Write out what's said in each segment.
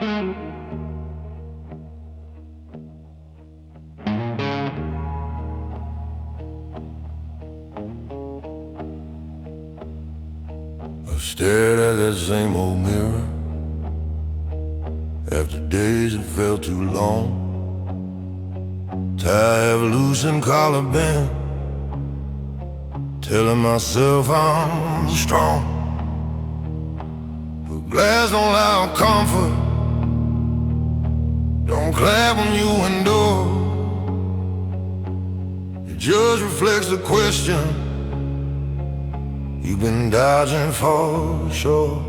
I stared at that same old mirror after days that felt too long. Tired of losing collar band, telling myself I'm strong. But glass don't allow comfort, don't clap when you endure. It just reflects the question you've been dodging for sure.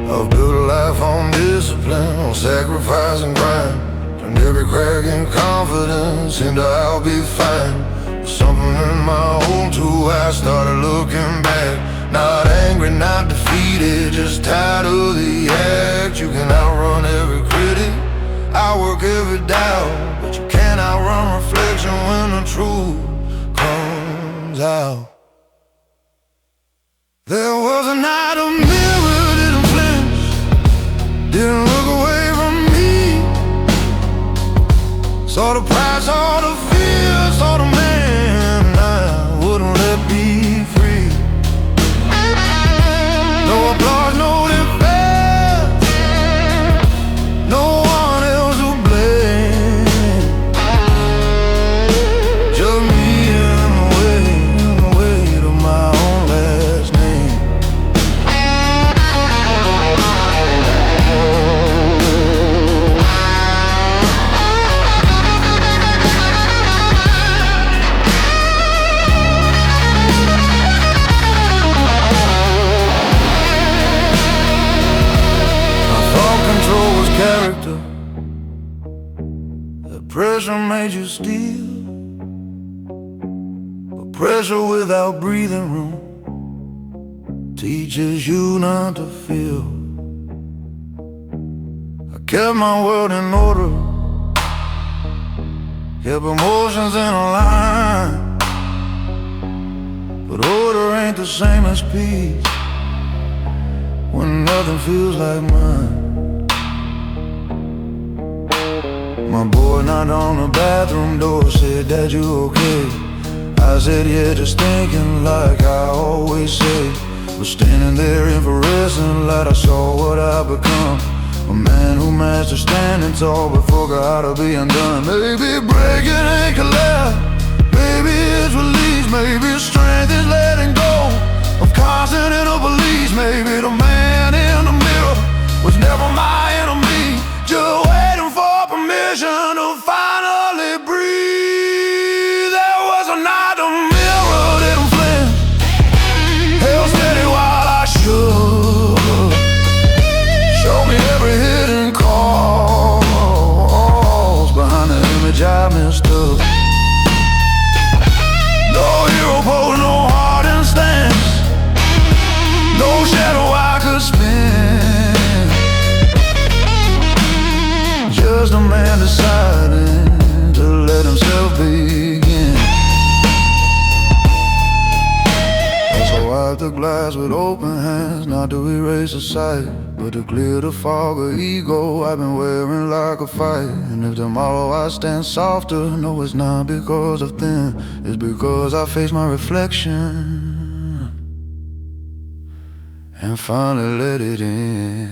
I've built a life on discipline, on sacrifice and grind. Turned every crack in confidence into I'll be fine. But something in my own too, I started looking back. Not angry, not defeated, just tired of the act. You can outrun every critic, outwork every doubt, but you can't outrun reflection when the truth comes out. There was a night a mirror didn't flinch, didn't look away from me. Saw the pride, saw the fear, saw the man I wouldn't let be free. No applause, no defense, no one else to blame. Just me and the weight of my own last name. Control was character, that pressure made you steal. But pressure without breathing room teaches you not to feel. I kept my world in order, kept emotions in a line. But order ain't the same as peace when nothing feels like mine. My boy knocked on the bathroom door, said, "Dad, you okay?" I said, "Yeah, just thinking like I always say." Was standing there in fluorescent light, I saw what I become. A man who mastered standing tall but forgot how to be undone. Maybe breaking ain't collapse, maybe it's release, maybe strength is letting go of constant inner police. Maybe the man in the mirror was never my enemy, just waiting for permission to finally breathe. There was a night the mirror didn't flinch, held steady while I shook. Showed me every hidden cause behind the image I mistook. No hero pose, no hardened stance, no shadow I could spin. Just a man deciding to let himself begin. So I wipe the glass with open hands, not to erase the sight, but to clear the fog of ego I've been wearing like a fight. And if tomorrow I stand softer, no, it's not because of thin, it's because I face my reflection and finally let it in.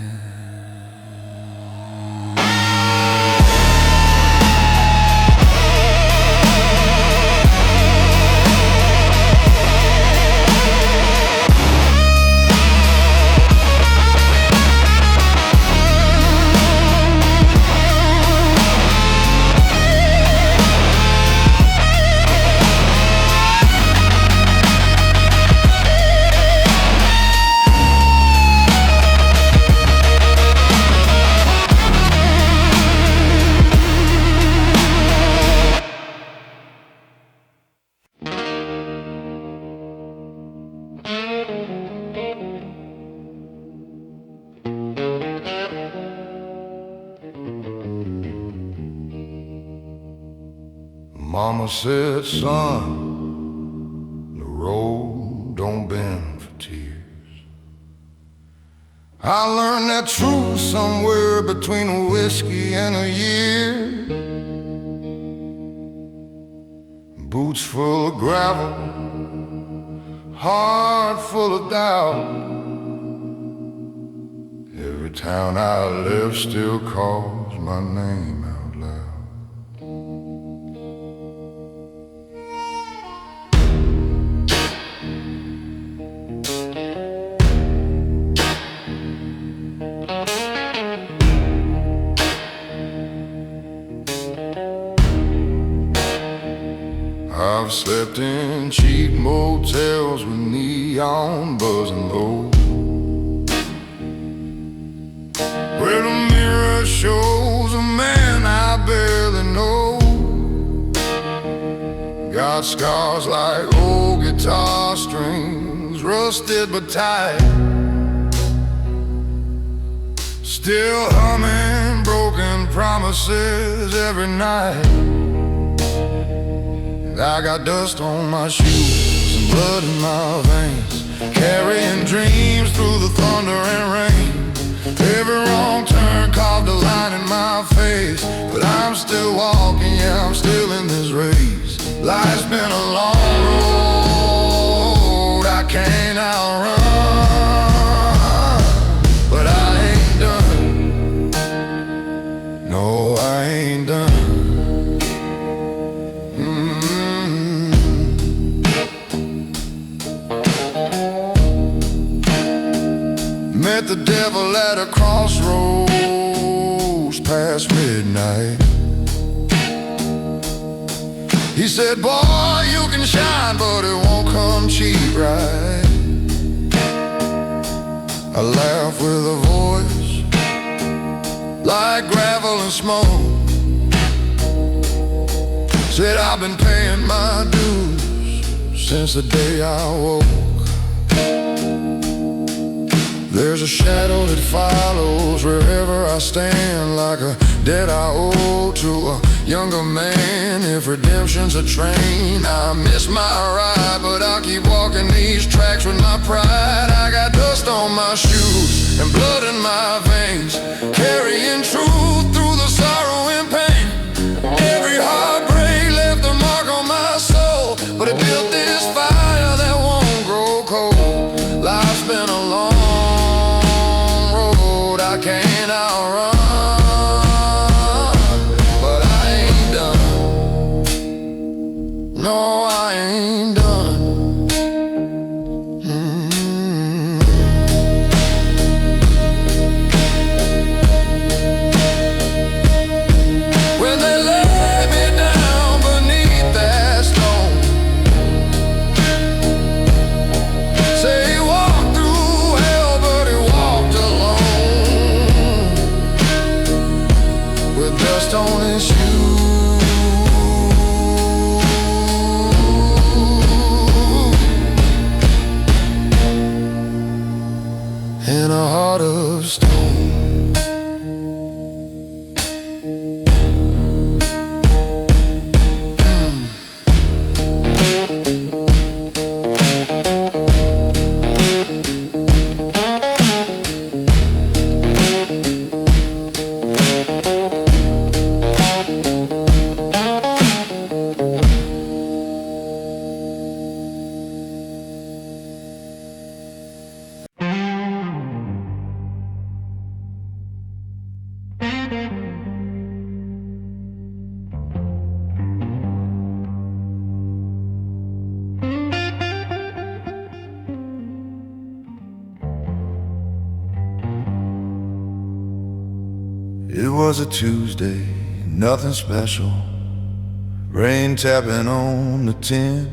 Mama said, "Son, the road don't bend for tears." I learned that truth somewhere between a whiskey and a year. Boots full of gravel, heart full of doubt. Every town I left still calls my name out loud. I've slept in cheap motels with neon buzzing low, where the mirror shows a man I barely know. Got scars like old guitar strings, rusted but tight, still humming broken promises every night. I got dust on my shoes and blood in my veins, carrying dreams through the thunder and rain. Every wrong turn carved a line in my face, but I'm still walking, yeah, I'm still in this race. Life's been a long road I can't outrun, but I ain't done. No, I ain't done. Met the devil at a crossroads past midnight. He said, boy, you can shine, but it won't come cheap, right? I laughed with a voice like gravel and smoke. Said, I've been paying my dues since the day I woke. There's a shadow that follows wherever I stand, like a debt I owe to a younger man. If redemption's a train, I miss my ride, but I'll keep walking these tracks with my pride. I got dust on my shoes and blood in my veins, carrying truth through the sorrow and pain. Every heartbreak left a mark on my soul, but it built this fire that won't grow cold. Life's been a long I can't outrun, but I ain't done. No, I ain't done. When they lay me down beneath that stone, say he walked through hell, but he walked alone. Dust on his shoes and a heart of stone. It was a Tuesday, nothing special. Rain tapping on the tin.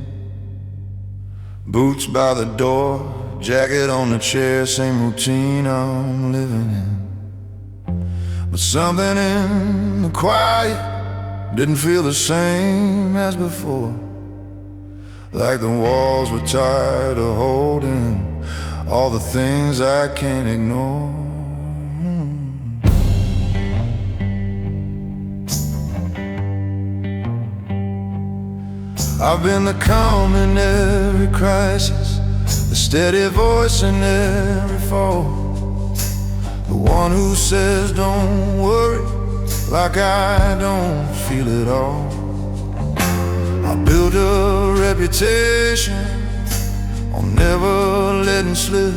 Boots by the door, jacket on the chair, same routine I'm living in. But something in the quiet didn't feel the same as before. Like the walls were tired of holding all the things I can't ignore. I've been the calm in every crisis, the steady voice in every fall. the one who says don't worry, like I don't feel it all. I built a reputation on never letting slip,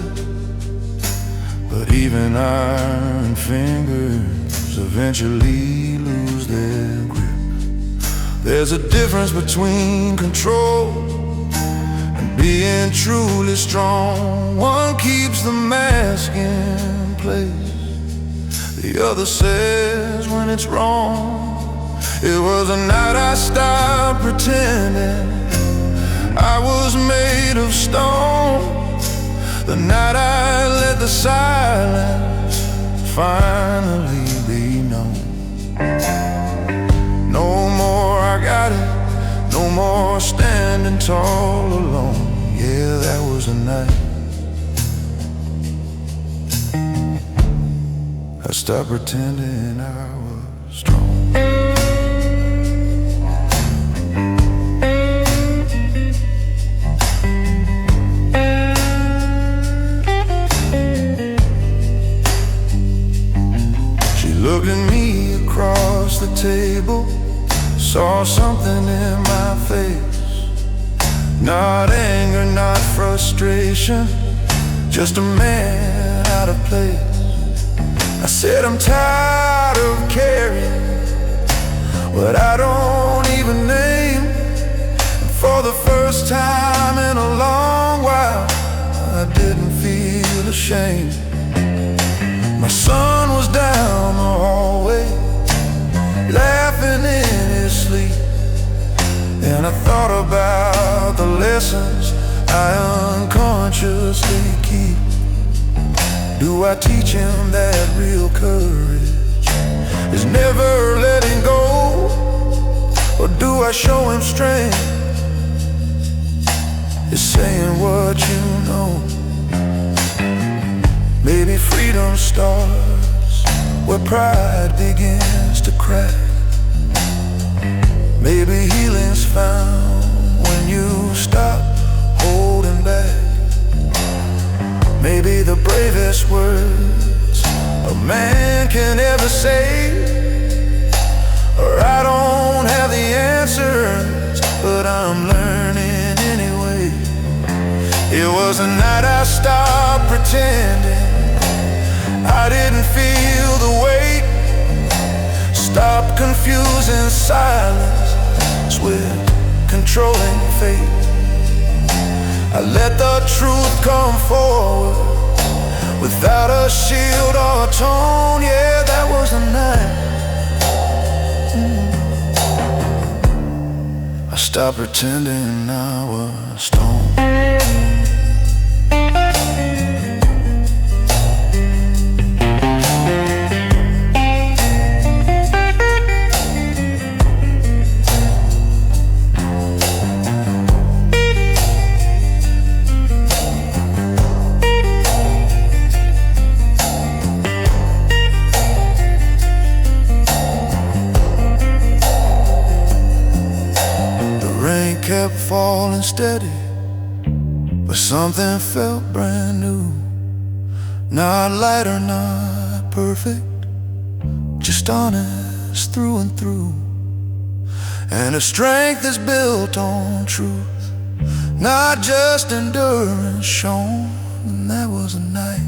but even iron fingers eventually lose their grip. There's a difference between control and being truly strong. One keeps the mask in place, the other says when it's wrong. It was a night I stopped pretending I was made of stone, the night I let the silence finally be known. No more I got it, no more standing tall alone. Yeah, that was the night I stopped pretending I was strong. Looked at me across the table, saw something in my face. Not anger, not frustration, just a man out of place. I said I'm tired of carrying what I don't even name. And for the first time in a long while, I didn't feel ashamed. My son was down the hallway, laughing in his sleep, and I thought about the lessons I unconsciously keep. Do I teach him that real courage is never letting go? Or do I show him strength is saying what you know? Maybe freedom starts where pride begins to crack. Maybe healing's found when you stop holding back. Maybe the bravest words a man can ever say or I don't have the answers, but I'm learning anyway. It was a night I stopped pretending I didn't feel the weight. Stop confusing silence with controlling fate. I let the truth come forward without a shield or a tone. Yeah, that was the night I stopped pretending I was stoned. Kept falling steady, but something felt brand new. Not light or not perfect, just honest through and through. And her strength is built on truth, not just endurance shown. And that was a night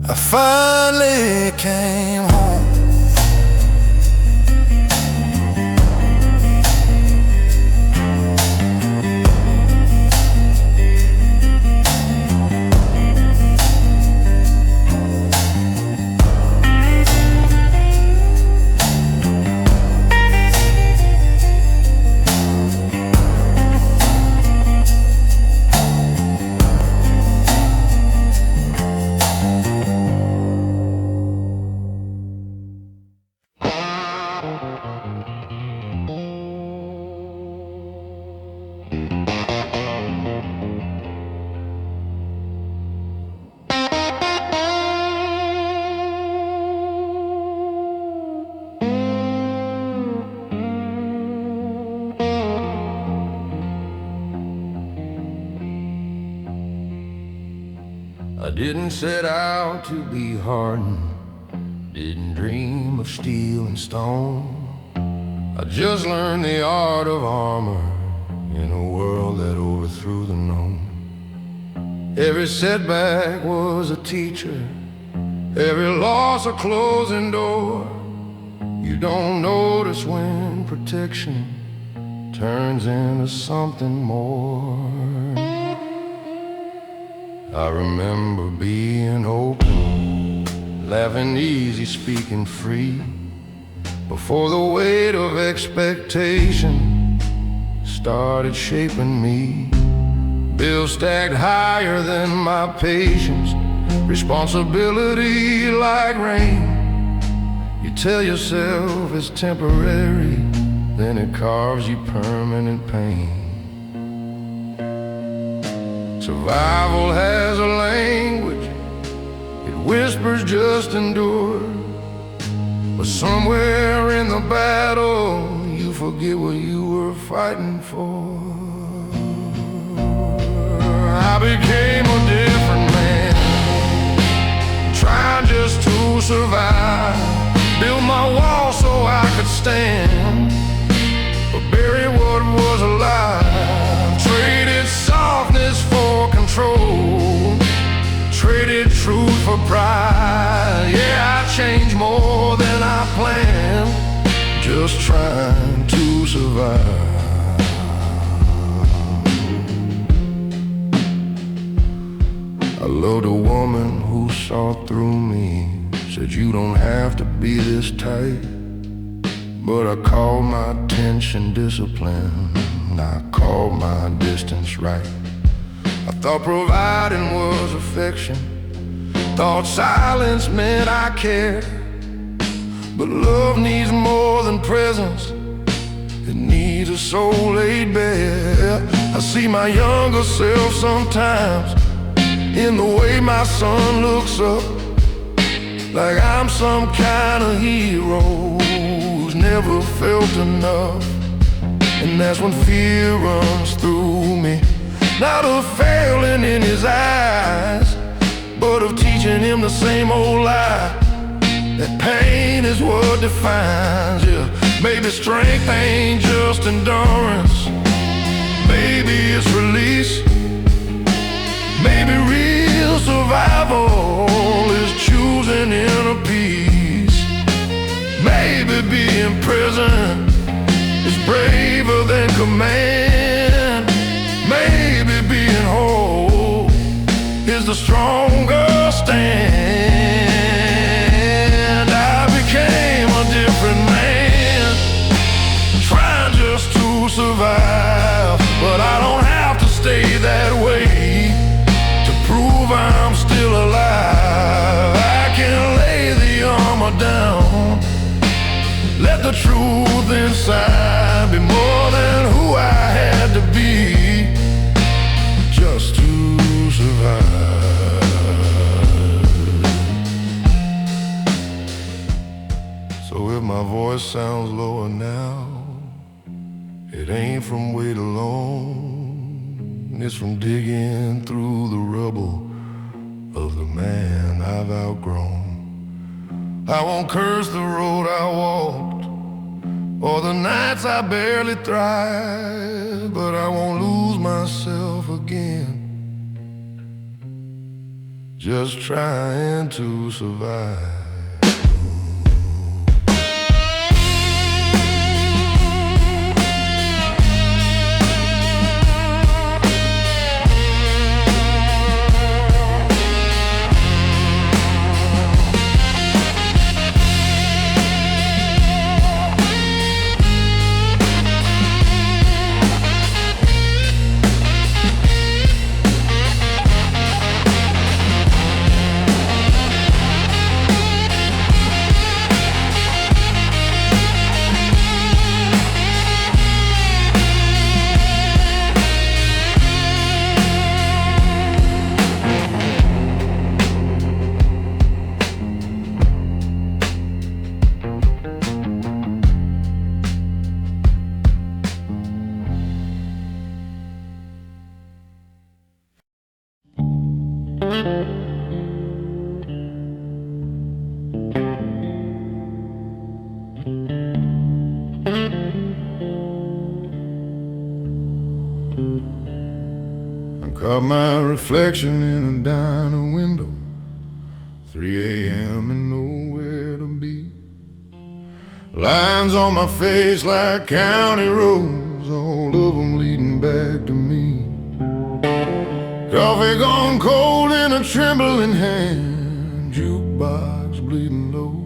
I finally came home. I didn't set out to be hardened, didn't dream of steel and stone. I just learned the art of armor in a world that overthrew the known. Every setback was a teacher, every loss a closing door. You don't notice when protection turns into something more. I remember being open, laughing easy, speaking free, before the weight of expectation started shaping me. Bills stacked higher than my patience, responsibility like rain. You tell yourself it's temporary, then it carves you permanent pain. Survival has a language, it whispers just endure. But somewhere in the battle, you forget what you were fighting for. I became a different man, trying just to survive. Built my wall so I could stand, but bury what was alive. Traded softness for control, traded truth for pride. Yeah, I changed more than I planned, just trying to survive. I loved a woman who saw through me, said you don't have to be this tight. But I called my tension discipline, I called my distance right. I thought providing was affection, thought silence meant I cared. But love needs more than presence, it needs a soul laid bare. I see my younger self sometimes in the way my son looks up, like I'm some kind of hero who's never felt enough. And that's when fear runs through me, not of failing in his eyes, but of teaching him the same old lie, that pain is what defines you. Maybe strength ain't just endurance, maybe it's release. Maybe real survival is choosing inner peace. Maybe being present is braver than command. Maybe being whole is the stronger stand. I became a different man, trying just to survive. But I don't have to stay that way to prove I'm still alive. I can lay the armor down, let the truth inside be more than who I had to be just to survive. So if my voice sounds lower now, it ain't from weight alone, it's from digging through the rubble of the man I've outgrown. I won't curse the road I walked, or the nights I barely thrived, but I won't lose myself again, just trying to survive. I caught my reflection in a diner window, 3 a.m. and nowhere to be. Lines on my face like county roads, all of them leading back to me. Coffee gone cold in a trembling hand, jukebox bleeding low.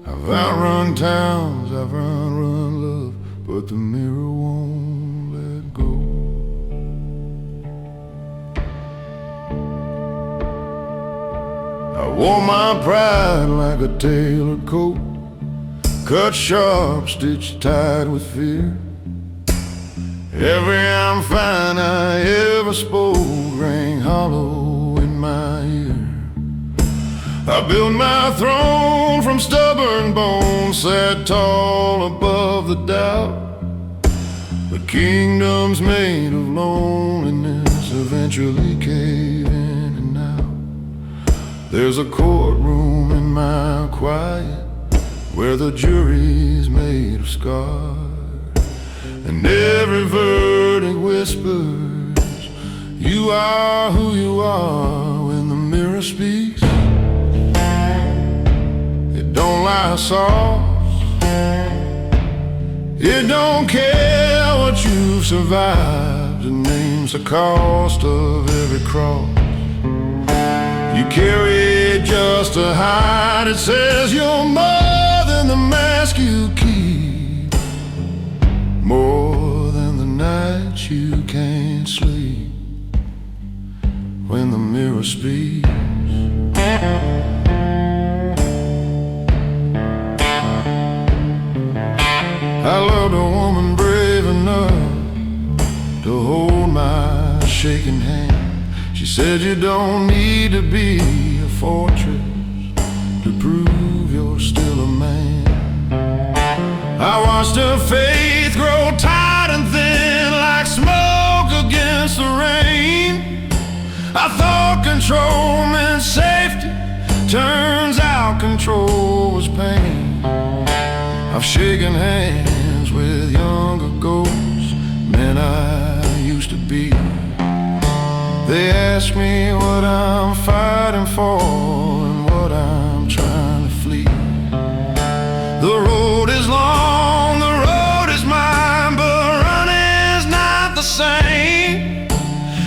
I've outrun towns, I've run love, but the mirror won't let go. I wore my pride like a tailored coat, cut sharp, stitched tight with fear. Every I'm fine I ever spoke rang hollow in my ear. I built my throne from stubborn bones, sat tall above the doubt. The kingdoms made of loneliness eventually cave in and out. There's a courtroom in my quiet where the jury's made of scars, and every verdict whispers, you are who you are. When the mirror speaks, it don't lie soft. It don't care what you've survived. It names the cost of every cross you carry just to hide. It says you're more than the mask you keep, more than the nights you can't sleep. When the mirror speaks, I loved a woman brave enough to hold my shaking hand. She said you don't need to be a fortress to prove you're still a man. I watched her faith grow tight and thin like smoke against the rain. I thought control meant safety, turns out control was pain. I've shaken hands with younger ghosts, men I used to be. They ask me what I'm fighting for and what I'm trying to flee. The road is long, the road is mine, but running's not the same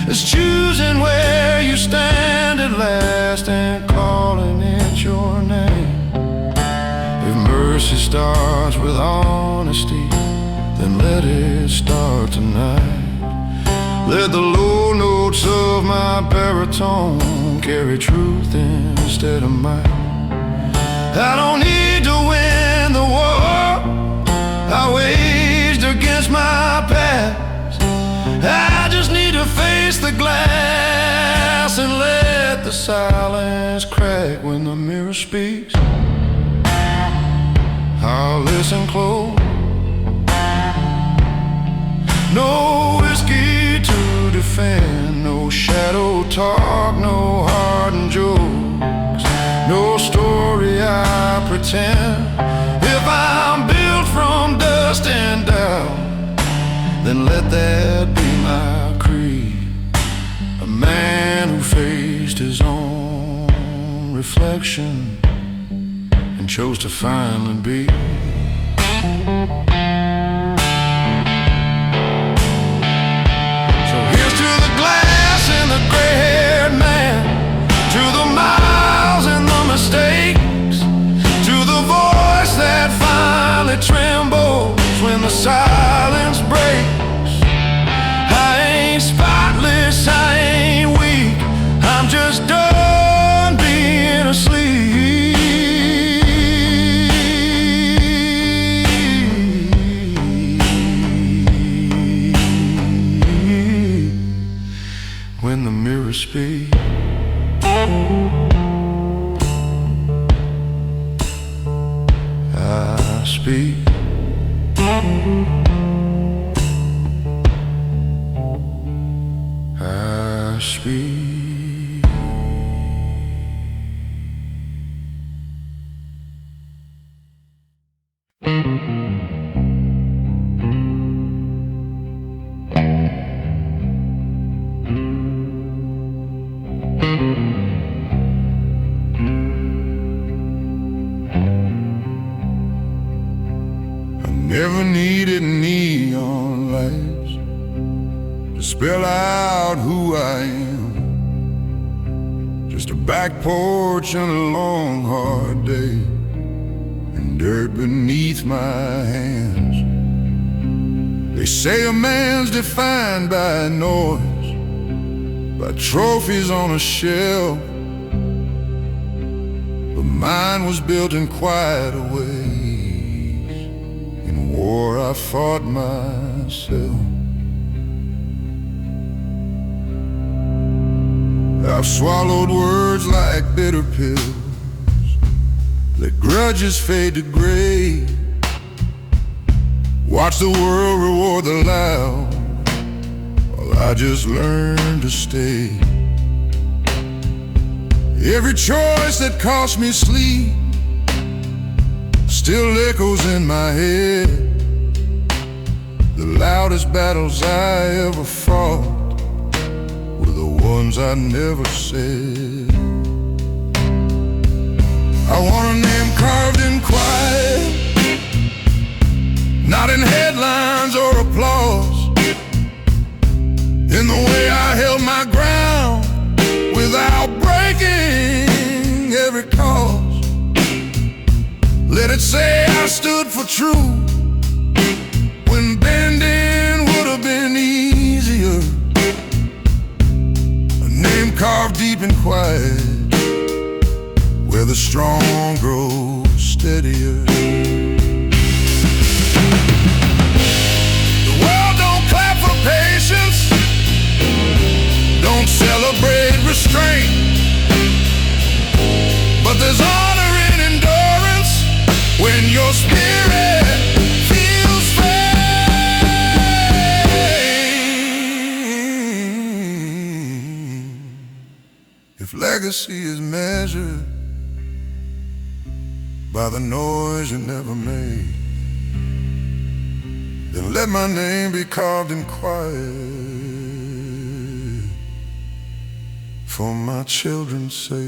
as choosing where you stand at last and calling it your name. If mercy starts with honesty, then let it start tonight. Let the low notes of my baritone carry truth instead of might. I don't need to win the war I waged against my past. I just need to face the glass and let the silence crack. When the mirror speaks, I'll listen close. No whiskey to defend, no shadow talk, no hardened jokes, no story I pretend. If I'm built from dust and doubt, then let that be my creed. A man who faced his own reflection and chose to finally be. The gray-haired man, to the miles and the mistakes, to the voice that finally trembles when the silence breaks. I ain't spotless, I ain't weak, I'm just done being asleep. When the mirror speaks, I speak. I speak. last to spell out who I am. Just a back porch and a long hard day, and dirt beneath my hands. They say a man's defined by noise, by trophies on a shelf, but mine was built in quieter ways. In war I fought myself. I've swallowed words like bitter pills, let grudges fade to gray, watch the world reward the loud, while I just learned to stay. Every choice that cost me sleep still echoes in my head. The loudest battles I ever fought were the ones I never said. I want a name carved in quiet, not in headlines or applause, in the way I held my ground without breaking every cause. Let it say I stood for truth when bending would have been easier. A name carved deep and quiet, where the strong grow steadier. The world don't clap for patience, don't celebrate restraint, but there's honor in endurance when your spirit feels faint. If legacy is measured by the noise you never made, then let my name be carved in quiet for my children's sake.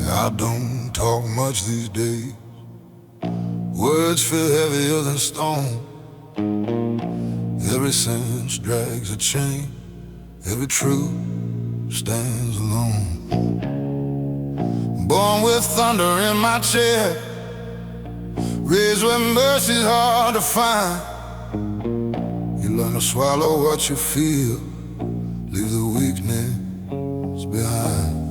I don't talk much these days, words feel heavier than stone. Every sentence drags a chain, every truth stands alone. Born with thunder in my chest, raised where mercy's hard to find. You learn to swallow what you feel, leave the weakness behind.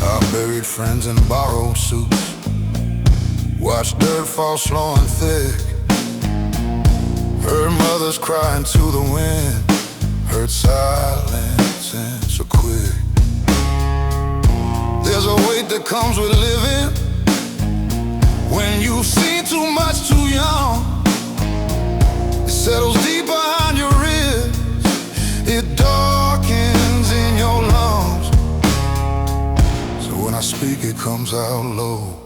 I buried friends in borrowed suits, watched dirt fall slow and thick, heard mothers crying to the wind, heard silence and so quick. There's a weight that comes with living when you've seen too much too young. It settles deep behind your ribs, it darkens in your lungs. So when I speak, it comes out low,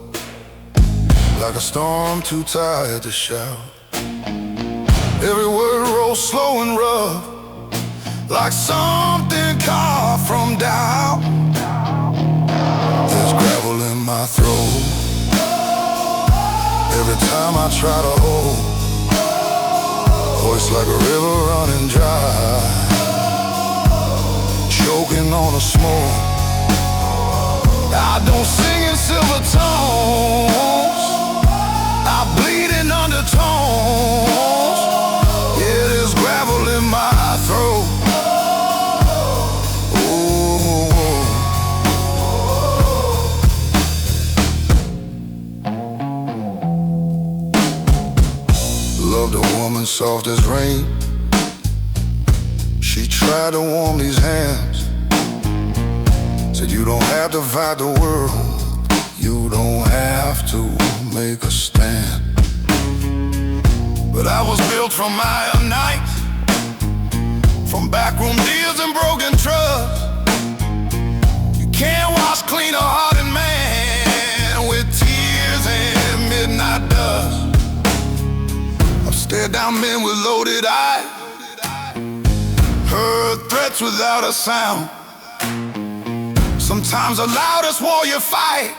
like a storm too tired to shout. Every word rolls slow and rough, like something carved from doubt. There's gravel in my throat every time I try to hold, voice like a river running dry, choking on the smoke. I don't sing in silver tones, I bleed in undertones. Yeah, there's gravel in my throat. Loved a woman soft as rain. She tried to warm these hands. Said you don't have to fight the world, you don't have to make a stand. But I was built from iron nights, from backroom deals and broken trust. You can't wash clean a hardened man with tears and midnight dust. I've stared down men with loaded eyes, heard threats without a sound. Sometimes the loudest war you fight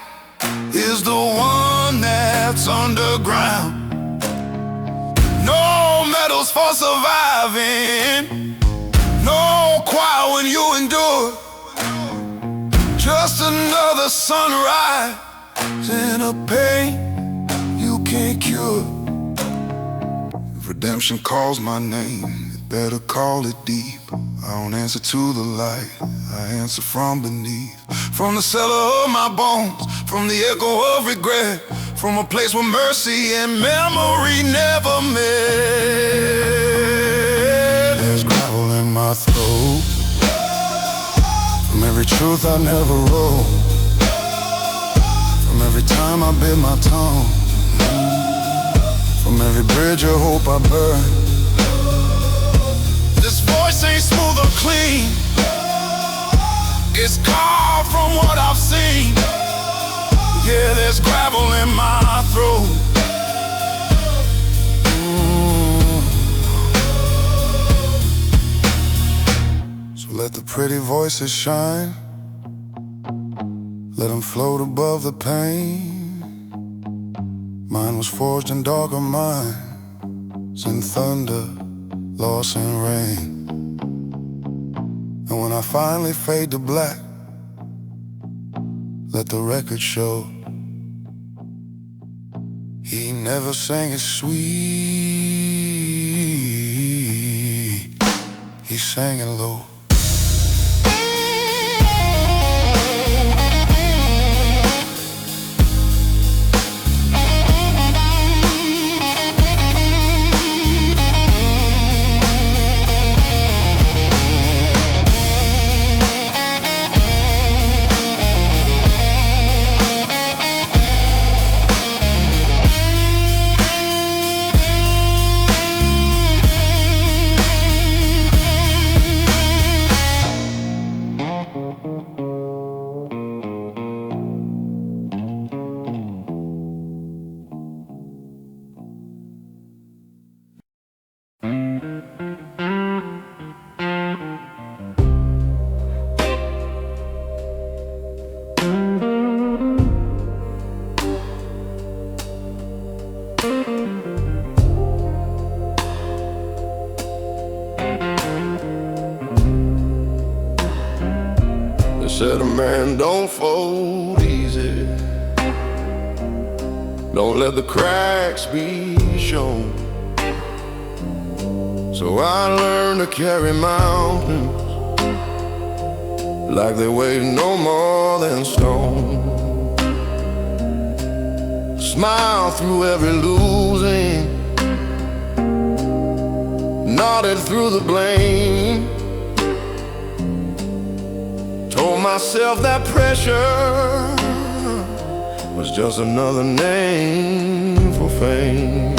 is the one that's underground. No medals for surviving, no choir when you endure. Just another sunrise in a pain you can't cure. If redemption calls my name, you better call it deep. I don't answer to the light, I answer from beneath. From the cellar of my bones, from the echo of regret, from a place where mercy and memory never met. There's gravel in my throat, from every truth I never wrote, from every time I bit my tongue, from every bridge of hope I burned. This voice ain't smooth or clean, it's carved from what I've seen. Yeah, there's gravel in my throat. So let the pretty voices shine, let them float above the pain. Mine was forged in darker minds, in thunder, loss and rain. And when I finally fade to black, let the record show he never sang it sweet, he sang it low. Said a man don't fold easy, don't let the cracks be shown. So I learned to carry mountains like they weigh no more than stone. Smile through every losing, nodded through the blame. Told myself that pressure was just another name for fame.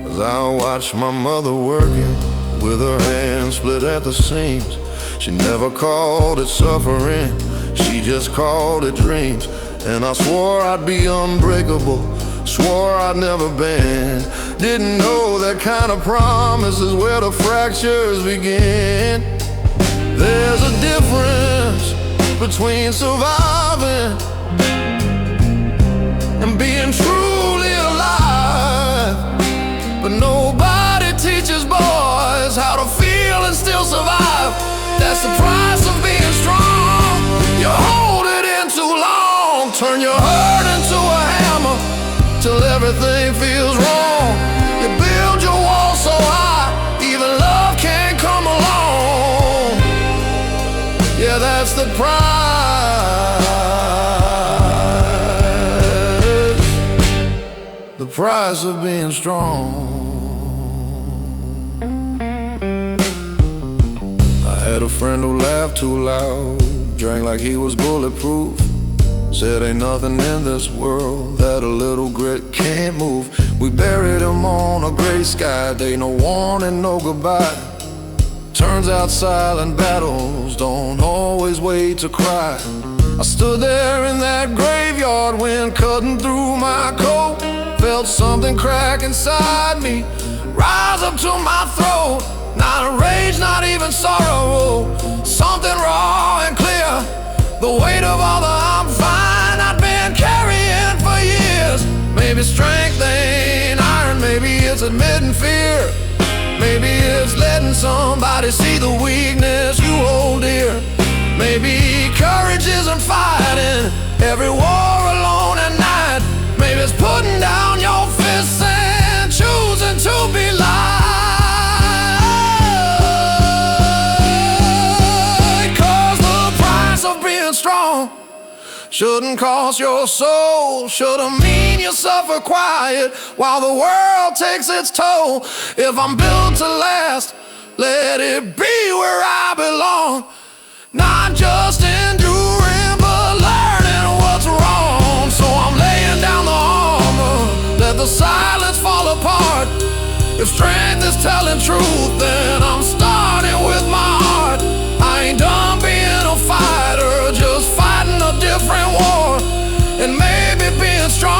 As I watched my mother working with her hands split at the seams, she never called it suffering, she just called it dreams. And I swore I'd be unbreakable, swore I'd never bend. Didn't know that kind of promise is where the fractures begin. There's a difference between surviving and being truly alive. But nobody teaches boys how to feel and still survive. That's the price of being strong. You're holding turn your heart into a hammer till everything feels wrong. You build your wall so high, even love can't come along. Yeah, that's the price of being strong. I had a friend who laughed too loud, drank like he was bulletproof, said ain't nothing in this world that a little grit can't move. We buried him on a gray sky day, no warning, no goodbye. Turns out silent battles don't always wait to cry. I stood there in that graveyard, wind cutting through my coat. Felt something crack inside me, rise up to my throat. Not a rage, not even sorrow, something raw and clear. The weight of all the I'm fine I'd been carrying for years. Maybe strength ain't iron, maybe it's admitting fear. Maybe it's letting somebody see the weakness you hold dear. Maybe courage isn't fighting every war alone at night. Maybe it's putting down your fists and choosing to be light. 'Cause the price of being strong shouldn't cost your soul, shouldn't mean you suffer quiet while the world takes its toll. If I'm built to last, let it be where I belong. Not just enduring, but learning what's wrong. So I'm laying down the armor, let the silence fall apart. If strength is telling truth, then I'm starting with my heart. I ain't done being a fighter, just fighting a different war. And maybe being strong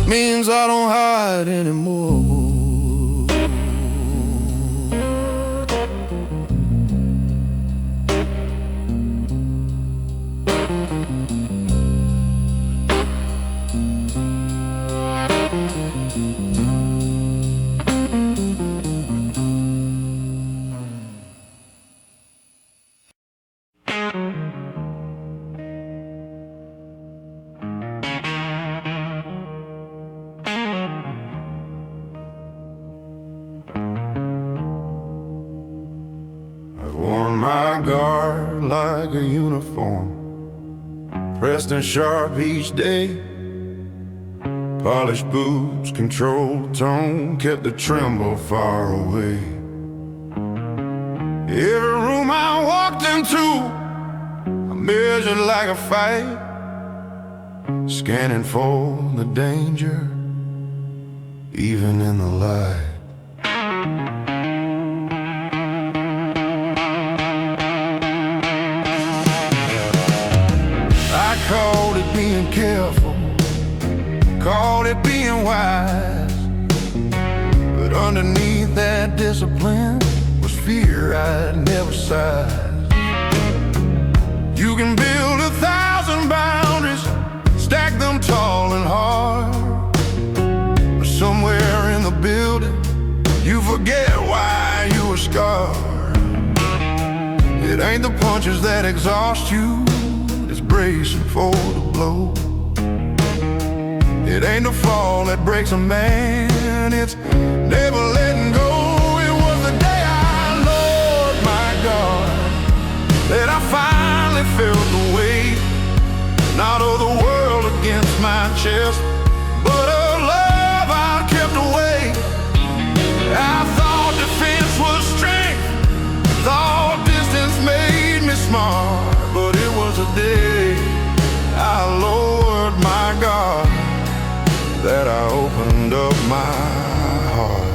means I don't hide anymore. Worn my guard like a uniform, pressed and sharp each day. Polished boots, controlled tone, kept the tremble far away. Every room I walked into, I measured like a fight, scanning for the danger, even in the light. I called it being careful, called it being wise, but underneath that discipline was fear I'd never sized. You can build 1,000 boundaries, stack them tall and hard, but somewhere in the building you forget why you were scarred. It ain't the punches that exhaust you, it's bracing for the blow. It ain't the fall that breaks a man, it's never letting go. It was the day I lowered my guard that I finally felt the weight, not of the world against my chest, but a love I'd kept away. I thought defense was strength, thought distance made me smart, but it was a day I lowered my guard that I opened up my heart.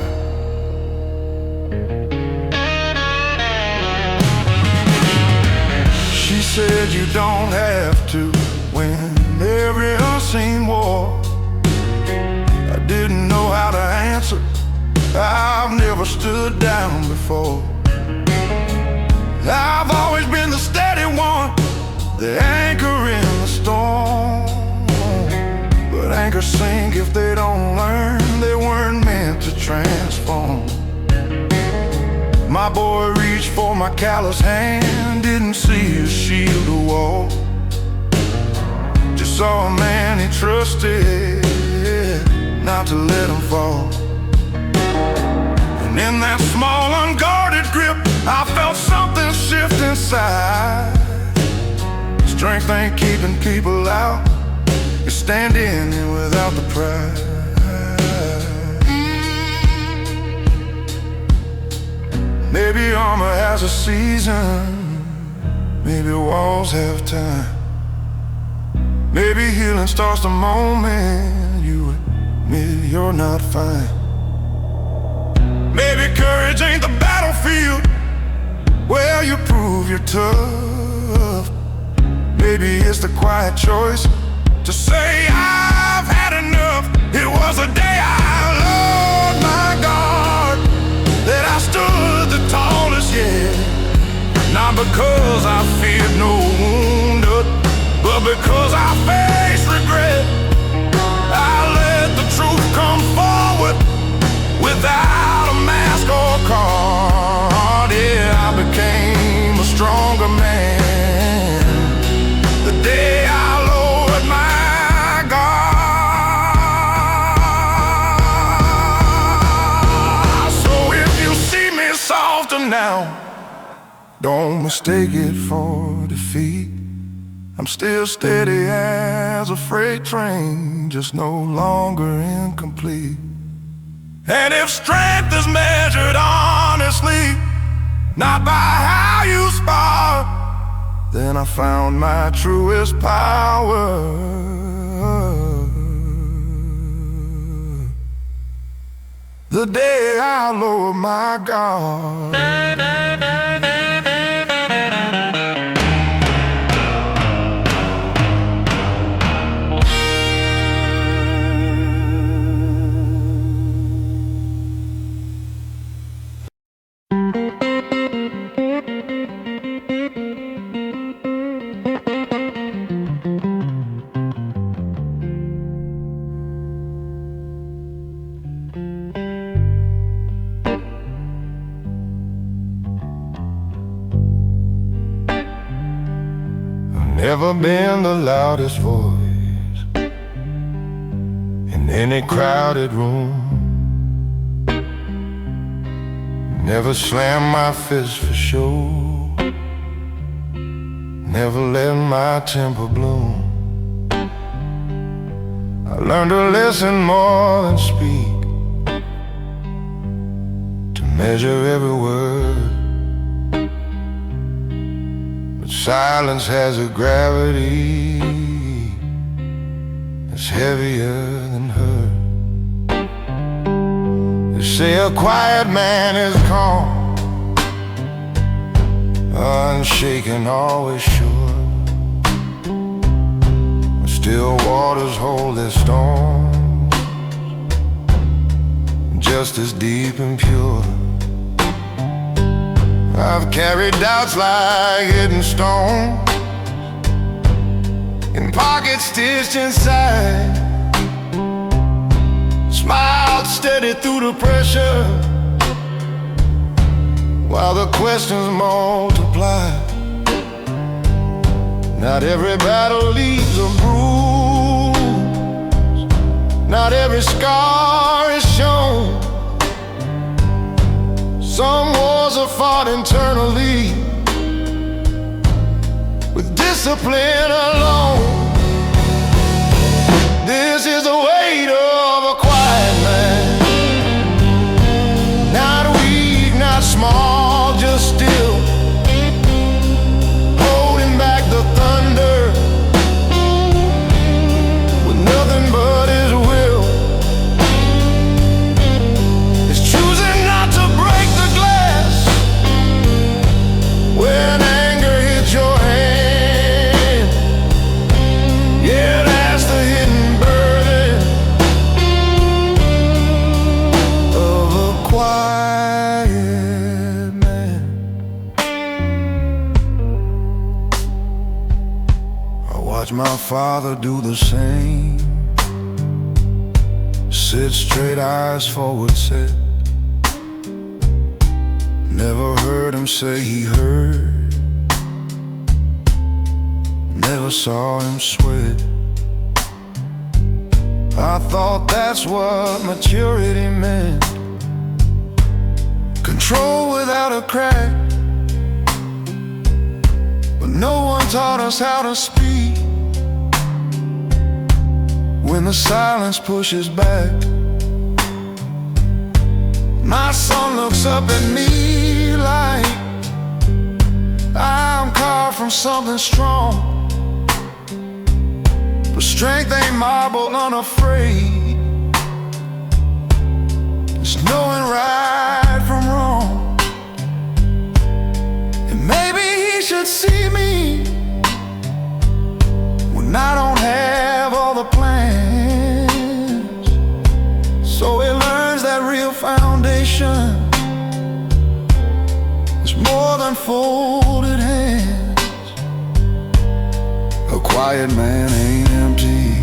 She said you don't have to win every unseen war. I didn't know how to answer, I've never stood down before. I've always been the steady one, the anchor in the storm. But anchors sink if they don't learn, they weren't meant to transform. my boy reached for my callous hand, didn't see a shield or wall, just saw a man he trusted not to let him fall. And in that small unguarded grip, I felt something shift inside. Strength ain't keeping people out, you're standing in without the pride. Maybe armor has a season, maybe walls have time. Maybe healing starts the moment you admit you're not fine. Maybe courage ain't the battlefield where you prove you're tough. Maybe it's the quiet choice to say I've had enough. It was a day I lowered my guard, that I stood the tallest yet. Not because I feared no wounded, but because I faced regret. I let the truth come forward without a mask or card. Yeah, I became a stronger man the day I lowered my guard. So if you see me softer now, don't mistake it for defeat. I'm still steady as a freight train, just no longer incomplete. And if strength is measured honestly, not by how you spar, then I found my truest power the day I lowered my guard. Never been the loudest voice in any crowded room. Never slammed my fist for show. Never let my temper bloom. I learned to listen more than speak, to measure every word. Silence has a gravity that's heavier than hurt. They say a quiet man is calm, unshaken, always sure. But still waters hold their storms, just as deep and pure. I've carried doubts like hidden stones in pockets stitched inside. Smiled steady through the pressure while the questions multiply. Not every battle leaves a bruise, not every scar is shown. Some wars are fought internally, with discipline alone. This is the weight of a quiet man, not weak, not small, just still, holding back the thunder with nothing but his will. It's choosing not to break the glass when anger hits your hand. Yeah, that's the hidden burden of a quiet man. I watch my father do the same. Sit straight, eyes forward set, Never heard him say he heard, never saw him sweat. I thought that's what maturity meant, control without a crack. But no one taught us how to speak when the silence pushes back. My son looks up at me like I'm carved from something strong. But strength ain't marble, unafraid. It's knowing right from wrong. And maybe he should see me when I don't have all the plans, so he learns that real foundation is more than folded hands. A quiet man ain't empty,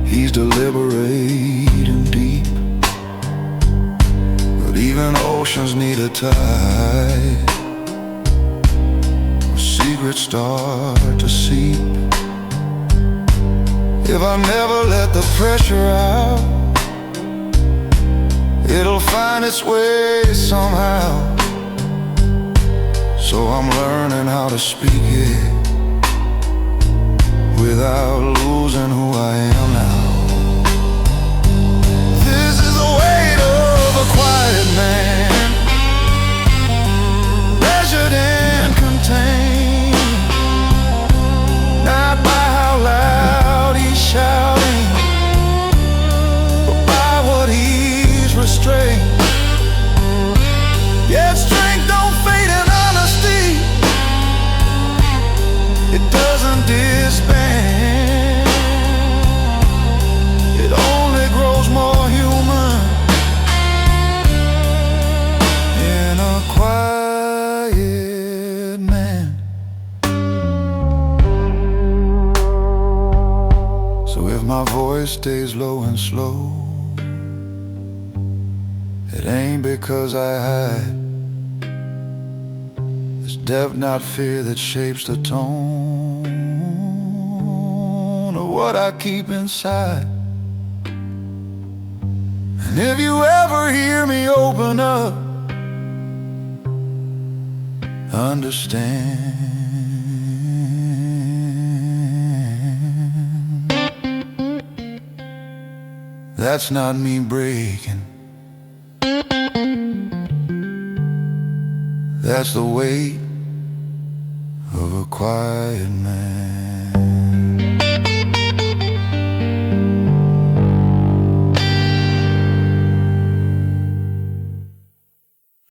he's deliberate and deep. But even oceans need a tide, secrets start to seep. If I never let the pressure out, it'll find its way somehow. So I'm learning how to speak it without losing who I am now. This is the weight of a quiet man, measured and contained, not by how loud he's shouting, but by what he's restrained. Yet strength don't fade in honesty, it doesn't disband, it only grows more human in a quiet man. So if my voice stays low and slow, it ain't because I hide. It's depth, not fear, that shapes the tone of what I keep inside. And if you ever hear me open up, understand that's not me breaking, that's the weight of a quiet man.